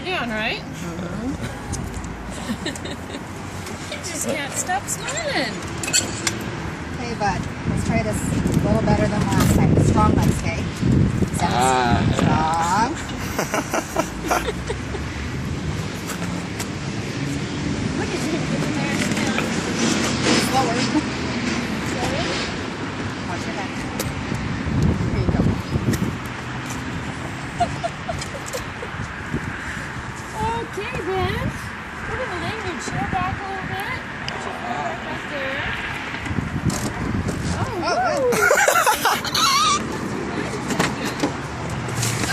it down, right? Mm-hmm. You just can't stop smiling. Okay, bud. Let's try this a little better than last time. Strong legs, okay? Strong. What is it? Get in there and sit down. Slower. Slower? Watch your back. Here you go. Okay, Ben. We're going to lay your chair back a little bit. Chair back right there. Oh,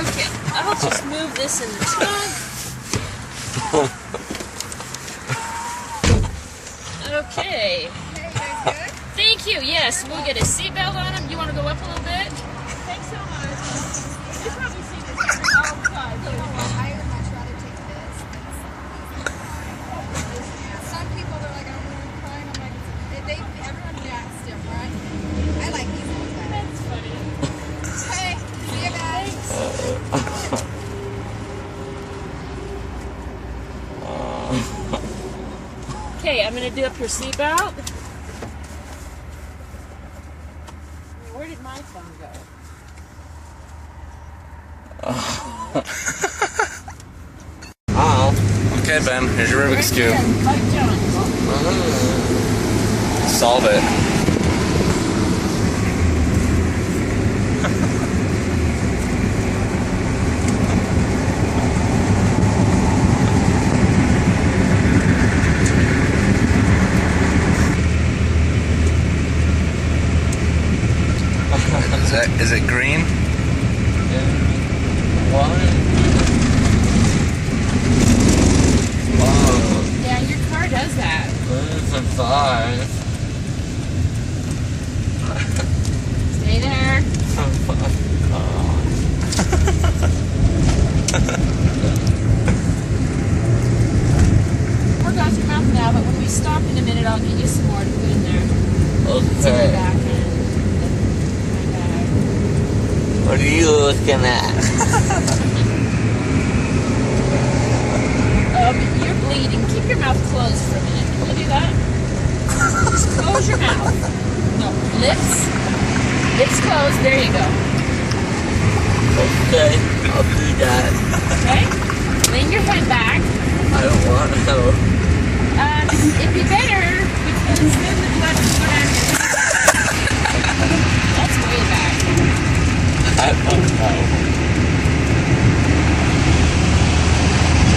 okay, I'll just move this in the trunk. Okay. Okay, you guys good? Thank you. Yes, we'll get a seatbelt on him. You want to go up a little bit? Thanks so much. You probably see this all the time. I would much rather take this than some people are like, I don't want to climb. I'm like, everyone reacts different. I like these ones better. That's funny. Hey, see you guys. Okay, I'm going to do up your seatbelt. Where did my phone go? Oh. Okay, Ben, here's your Rubik's Cube. Solve it. Is it green? Yeah, your car does that. Stay there. Work out your mouth now, but when we stop in a minute, I'll get you some more to put in there. Sit your back in. My bag. What are you looking at? You're bleeding. Keep your mouth closed for a minute. Can you do that? Just close your mouth. No, lips. Lips closed. There you go. Okay, I'll do that. Okay? Lean your head back. I don't want to. It'd be better because then the blood would go down your That's way back. I don't know.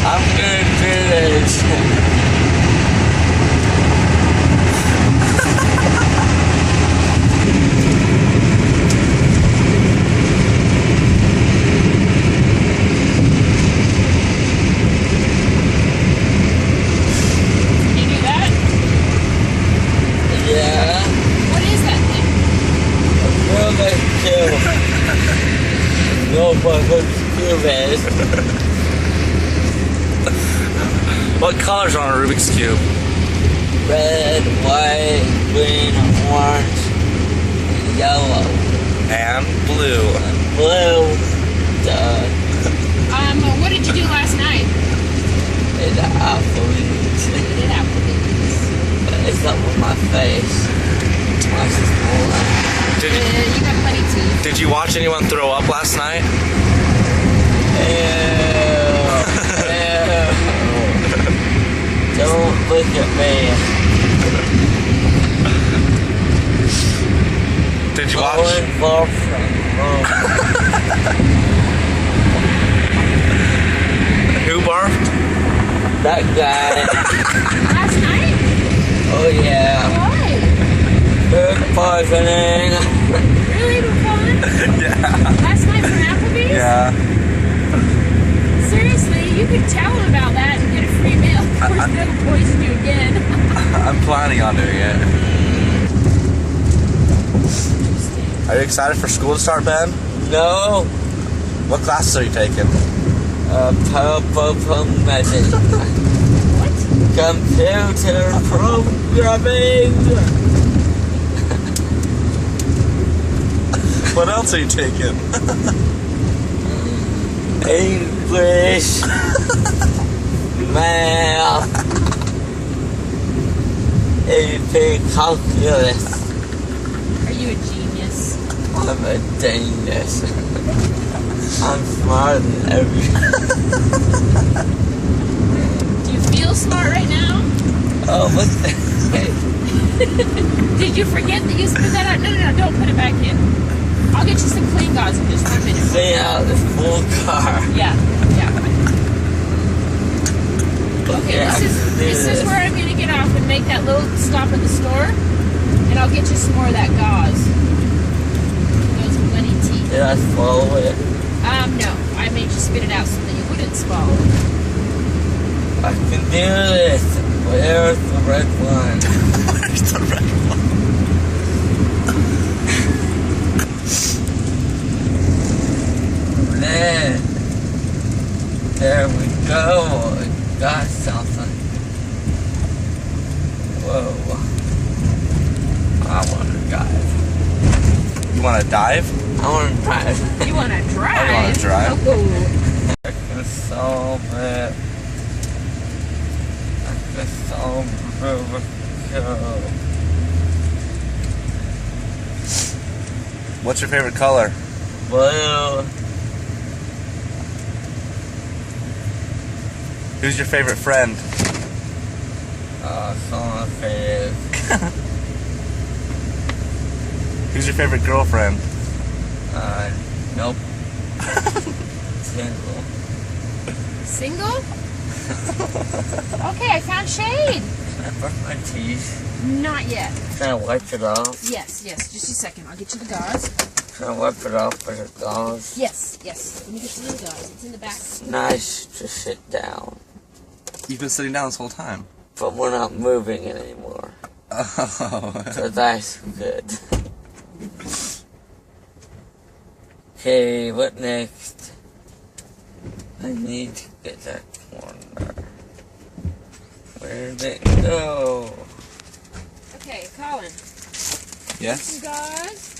I'm gonna do this. Can you do that? Yeah. What is that thing? Rubik's Cube. No, but Rubik's Cube is. What colors are on a Rubik's Cube? Red, white, green, orange, and yellow. And blue. Blue. Duh. What did you do last night? It's Applebee's. You did Applebee's. It's up with my face. My smaller. You got funny teeth. Did you watch anyone throw up last night? Don't look at me. Did you watch? Who barfed? That guy. Last night? Oh yeah. Why? Food poisoning. Really? It was fun? Yeah. Last night from Applebee's? Yeah. Seriously, you could tell them about that and get a free meal. Of course, they'll poison you again. I'm planning on doing it. Are you excited for school to start, Ben? No. What classes are you taking? Programming. What? Computer programming. What else are you taking? English. AP calculus. Are you a genius? I'm a genius. I'm smarter than everyone. Do you feel smart right now? Oh, what's that? Did you forget that you spit that out? No, don't put it back in. I'll get you some clean gauze in just 1 minute. Clean out this full car. Yeah. Okay, Yeah, this is where I'm gonna get off and make that little stop at the store, and I'll get you some more of that gauze. Those bloody teeth. Did I swallow it? No. I made you spit it out so that you wouldn't swallow it. I can do this. Where's the red one? Where's the red one? There we go. Got something. Whoa. I want to dive. You want to dive? I want to dive. You wanna drive? I want to drive. Oh. I can solve it. I can solve Rubik. What's your favorite color? Blue. Who's your favorite friend? Someone face. Who's your favorite girlfriend? Nope. Single. Single? Okay, I found shade. Can I brush my teeth? Not yet. Can I wipe it off? Yes. Just a second. I'll get you the gauze. Can I wipe it off with a gauze? Yes. Let me get you the gauze. It's in the back. Nice to sit down. You've been sitting down this whole time. But we're not moving it anymore. Oh. So that's good. Okay, what next? I need to get that corner. Where'd it go? Okay, Colin. Yes? Some gauze.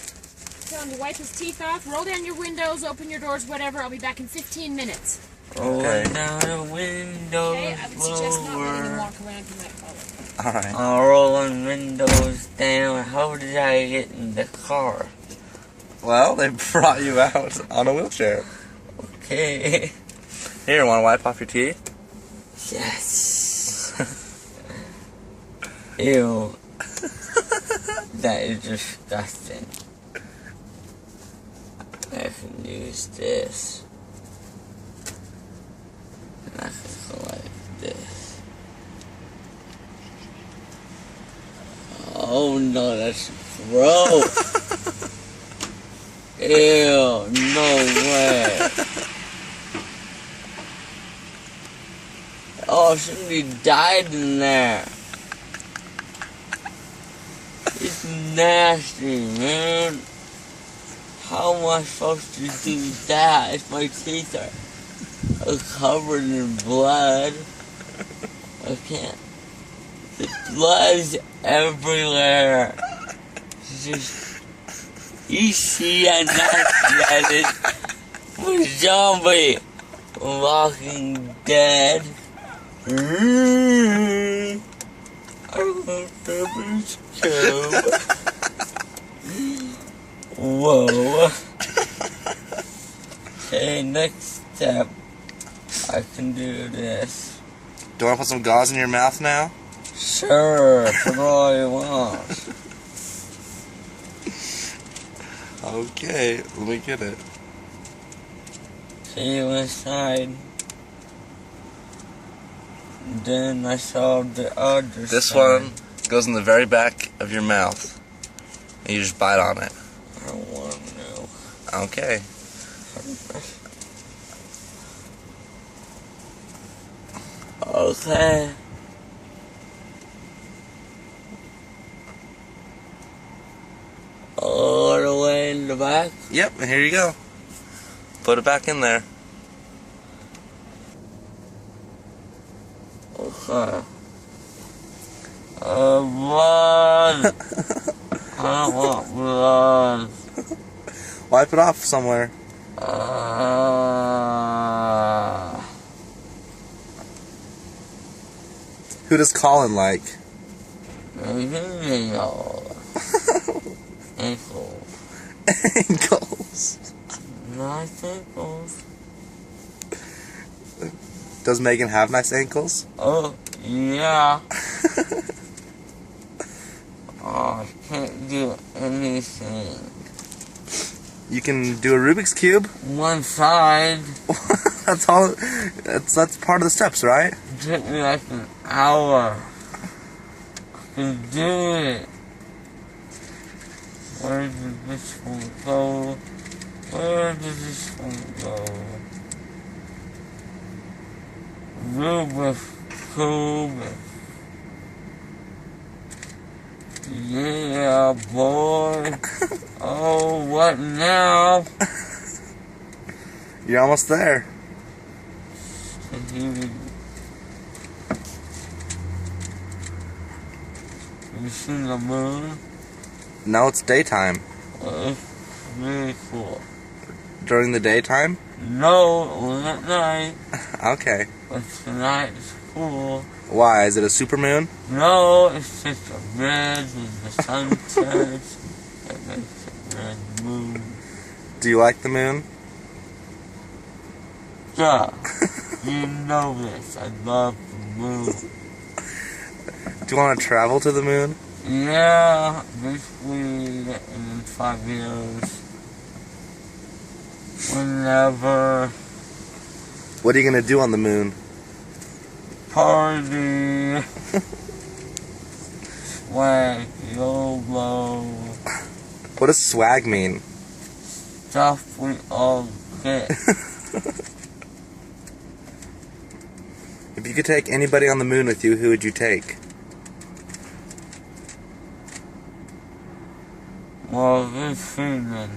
Tell him to wipe his teeth off. Roll down your windows, open your doors, whatever. I'll be back in 15 minutes. Rolling down the windows Okay? I would suggest not letting him lower. walk around in that color. Alright. Rolling windows down. How did I get in the car? Well, they brought you out on a wheelchair. Okay. Here, want to wipe off your teeth? Yes. Ew. That is disgusting. I can use this. And I can go like this. Oh no, that's gross. Ew, no way. Oh, somebody died in there. It's nasty, man. How am I supposed to do that if my teeth are covered in blood? I can't. The blood's everywhere. It's just, you see how nasty that is? I'm a zombie. Walking Dead. I want to be killed. Whoa. Okay, next step. I can do this. Do you want to put some gauze in your mouth now? Sure, put all you want. Okay, let me get it. See you inside. Then I saw the other This side. one goes in the very back of your mouth. And you just bite on it. I don't want to know. Okay. Okay. All the way in the back. Yep, and here you go. Put it back in there. Okay. Blood. I don't want blood. Wipe it off somewhere. Uh, Who does Colin like? Me. Ankle. Ankles. Nice ankles. Does Megan have nice ankles? Oh, yeah. Oh, I can't do anything. You can do a Rubik's Cube? One side. That's all. That's part of the steps, right? It took me like an hour. I can do it. Where did this one go? Where did this one go? Rubik Cube. Yeah, boy. Oh, what now? You're almost there. You seen the moon? No, it's daytime. It's really cool. During the daytime? No, it was at night. Okay. But tonight is cool. Why? Is it a supermoon? No, it's just a red with the sun sets. It makes a red moon. Do you like the moon? Yeah, you know this. I love the moon. Do you want to travel to the moon? Yeah, basically in 5 years. Whenever. What are you going to do on the moon? Party. Swag. YOLO. What does swag mean? Stuff we all get. If you could take anybody on the moon with you, who would you take? Morgan Freeman.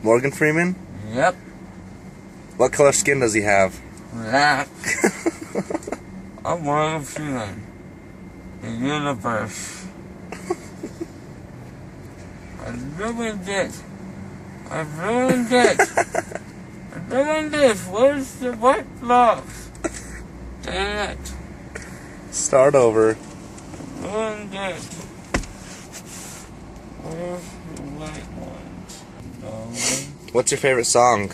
Morgan Freeman? Yep. What color skin does he have? Black. I'm Morgan Freeman. The universe. I ruined it. I ruined it. I ruined it. Where's the white blocks? Dang it. Start over. I ruined it. Where's the white ones? No. What's your favorite song?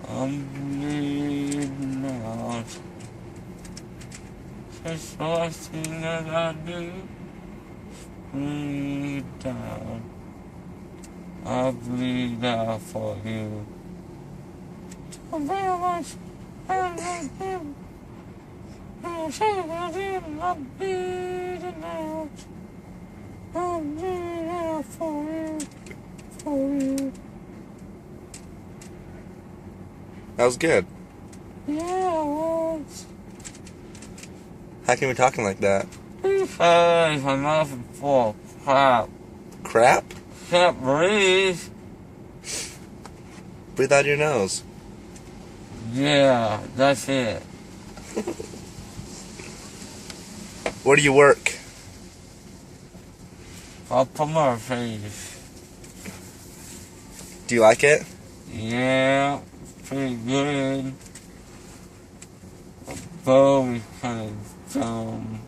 I'm bleeding out. Just the last thing that I do. Bleed down. I bleed out for you. Don't be much. I'm like him. I'm bleeding out. I'm bleeding out for you. For you. That was good. Yeah, it was. How can you be talking like that? Because my mouth is full of crap. Crap? Can't breathe. Breathe out your nose. Yeah, that's it. Where do you work? Papa Murphy's. Do you like it? Yeah, pretty good. The bow is kind of dumb.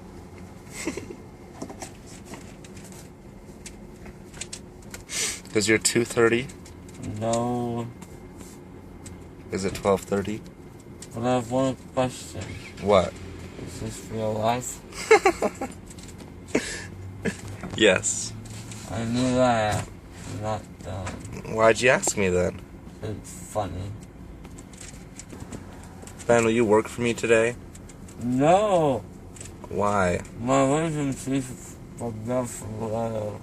Because you're 2:30? No, Is it 12:30? but I have one question. What? Is this real life? Yes. I knew that. I'm not dumb. Why'd you ask me then? It's funny. Ben, will you work for me today? No! Why? My agency's fucked up for low.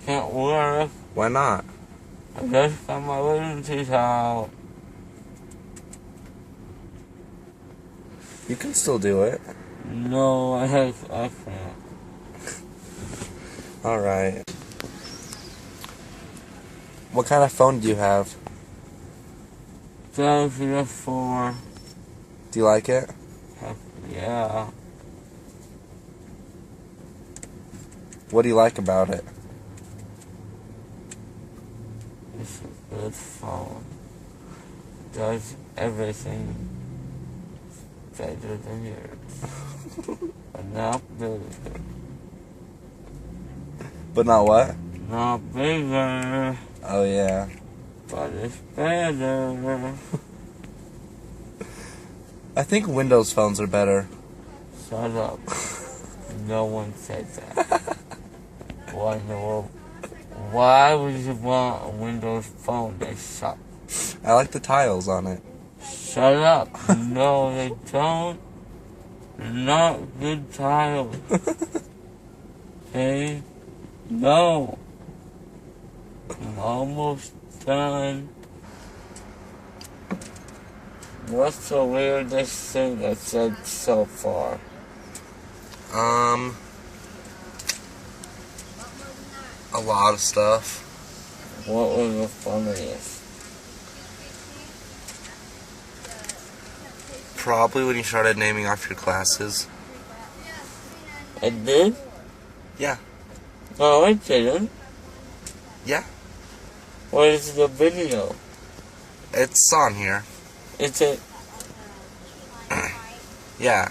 Can't work. Why not? I just got my agency's out. You can still do it. No, I can't. Alright. What kind of phone do you have? Galaxy S4. Do you like it? Heck yeah. What do you like about it? It's a good phone. Does everything stranger than yours. But not bigger. But not what? Not bigger. Oh, yeah. But it's better. I think Windows phones are better. Shut up. No one said that. Why in the world? Why would you want a Windows phone? They suck. I like the tiles on it. Shut up. No, they don't. They're not good tiles. Okay? No. I'm almost done. What's the weirdest thing I said so far? A lot of stuff. What was the funniest? Probably when you started naming off your classes. I did? Yeah. No, I didn't. Yeah. Where's the video? It's on here. It's a... Yeah.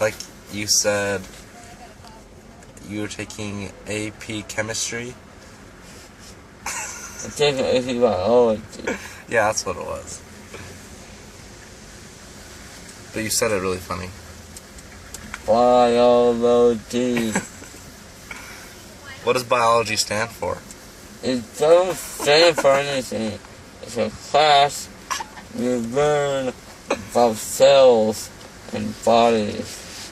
Like you said, you were taking AP chemistry. I think it's biology. Yeah, that's what it was. But you said it really funny. Biology. What does biology stand for? It doesn't stand for anything. It's a class you learn about cells and bodies.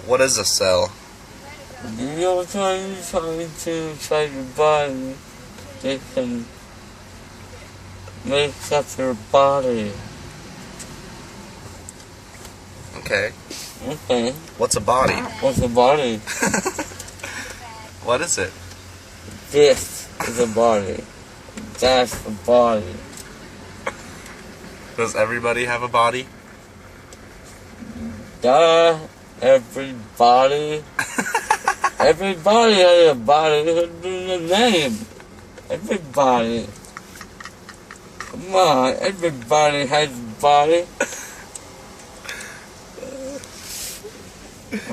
What is a cell? You know, trying to inside your body, they can make up your body. Okay. Okay. What's a body? What's a body? What is it? This is a body. That's the body. Does everybody have a body? Duh. Everybody. Everybody has a body. Look at the name. Everybody. Come on. Everybody has a body.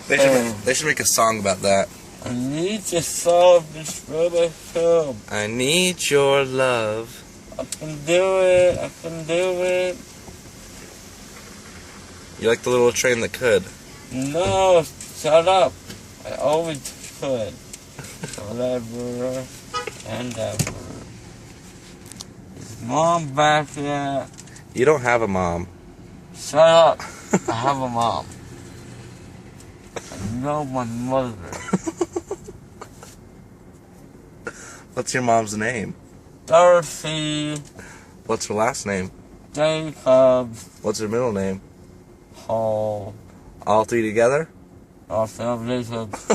They should make a song about that. I need to solve this Rubik cube. I need your love. I can do it. I can do it. You like the little train that could. No, shut up. I always could. Whatever and ever. Is Mom back yet? You don't have a mom. Shut up. I have a mom. I know my mother. What's your mom's name? Dorothy What's her last name? Jacobs What's her middle name? Hall. All three together? Also Jacobs.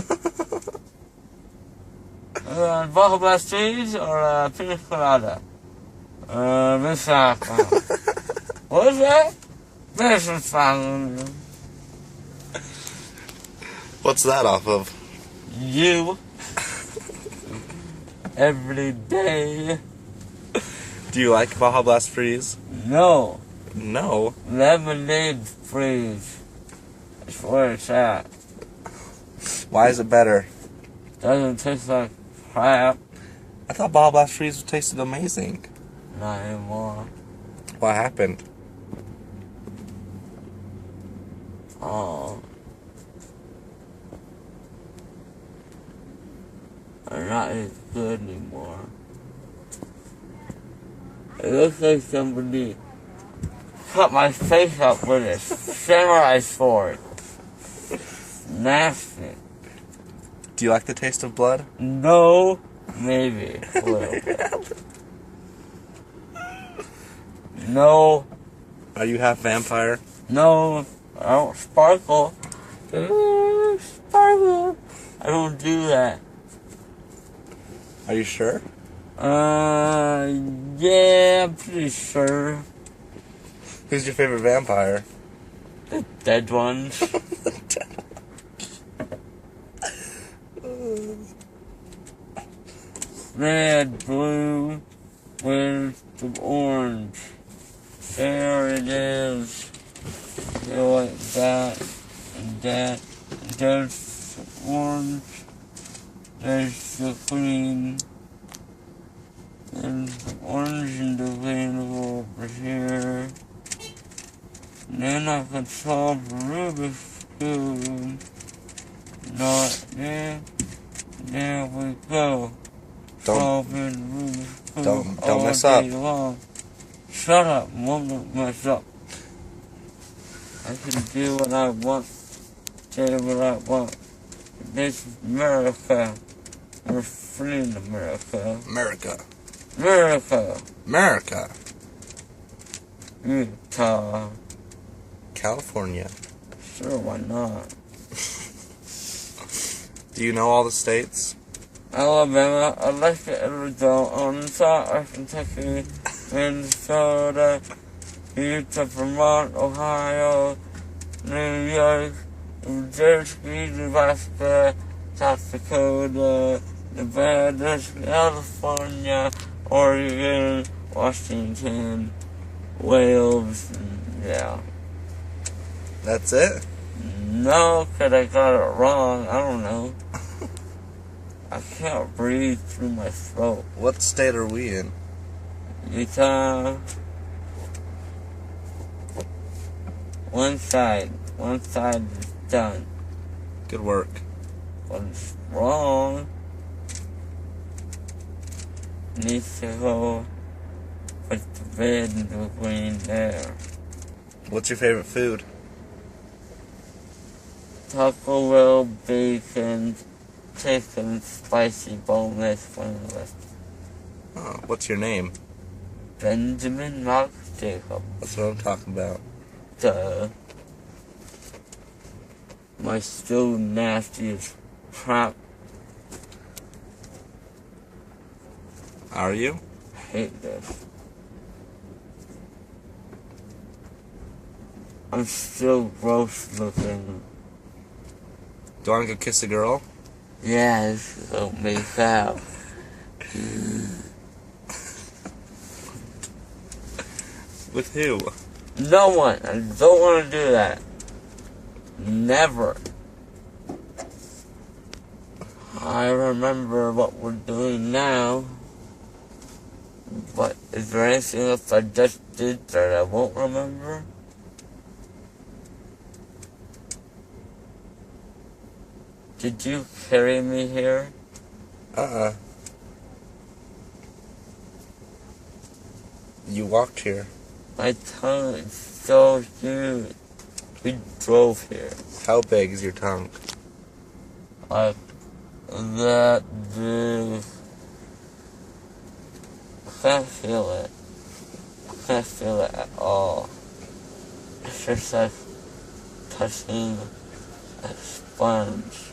Baja Blast cheese or pina colada? Miss Apple. What is that? Miss Apple. What's that off of? You. Every day. Do you like Baja Blast Freeze? No. No. Lemonade freeze. That's where it's at. Why is it better? Doesn't taste like crap. I thought Baja Blast Freeze tasted amazing. Not anymore. What happened? Oh. They're not as good anymore. It looks like somebody cut my face up with a samurai sword. Nasty. Do you like the taste of blood? No, maybe a little bit. No, Are you half vampire? no, I don't sparkle. Sparkle. I don't do that. Are you sure? Yeah, I'm pretty sure. Who's your favorite vampire? The dead ones. Red, blue, with some orange. There it is. that, there's orange, there's the green, and the orange and the green over here. And then I can solve the Rubik's Cube. Not there. There we go. Solving the Rubik's Cube Don't mess all up. day long. Shut up, won't mess up. I can do what I want, say what I want. This is America. We're free in America. America. America. America. Utah. California. Sure, why not? Do you know all the states? Alabama, Alaska, Arizona, Arkansas, Kentucky, Minnesota, Utah, Vermont, Ohio, New York, New Jersey, Nebraska, South Dakota, Nevada, California, Oregon, Washington, Wales, and yeah. That's it? No, 'cause I got it wrong. I don't know. I can't breathe through my throat. What state are we in? Utah. One side is done. Good work. What's wrong? Needs to go put the red and the green there. What's your favorite food? Taco Bell, bacon, chicken, spicy, boneless, wingless. Oh, what's your name? Benjamin Mark Jacob. That's what I'm talking about. Duh. My still nasty as crap. Are you? Hate this. I'm still gross looking. Do you want to go kiss a girl? Yes, don't make out. With who? No one. I don't want to do that. Never. I remember what we're doing now. But is there anything else I just did that I won't remember? Did you carry me here? You walked here. My tongue is so huge. We drove here. How big is your tongue? Like that big. I can't feel it. I can't feel it at all. It's just like touching a sponge.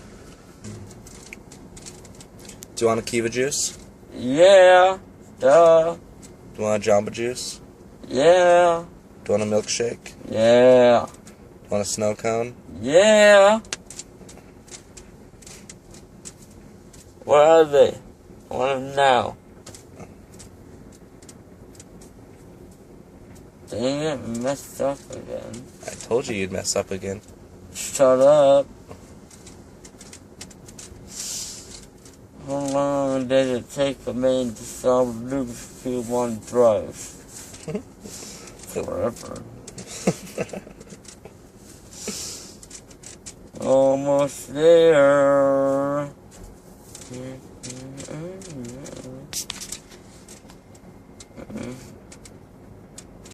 Do you want a kiva juice? Yeah, duh. Do you want a Jamba juice? Yeah, Do you want a milkshake? yeah, Do you want a snow cone? yeah. Where are they? I want them now. Dang it, messed up again. I told you you'd mess up again. Shut up. How long did it take a man to solve Rubik's Cube on drugs? Forever. Almost there.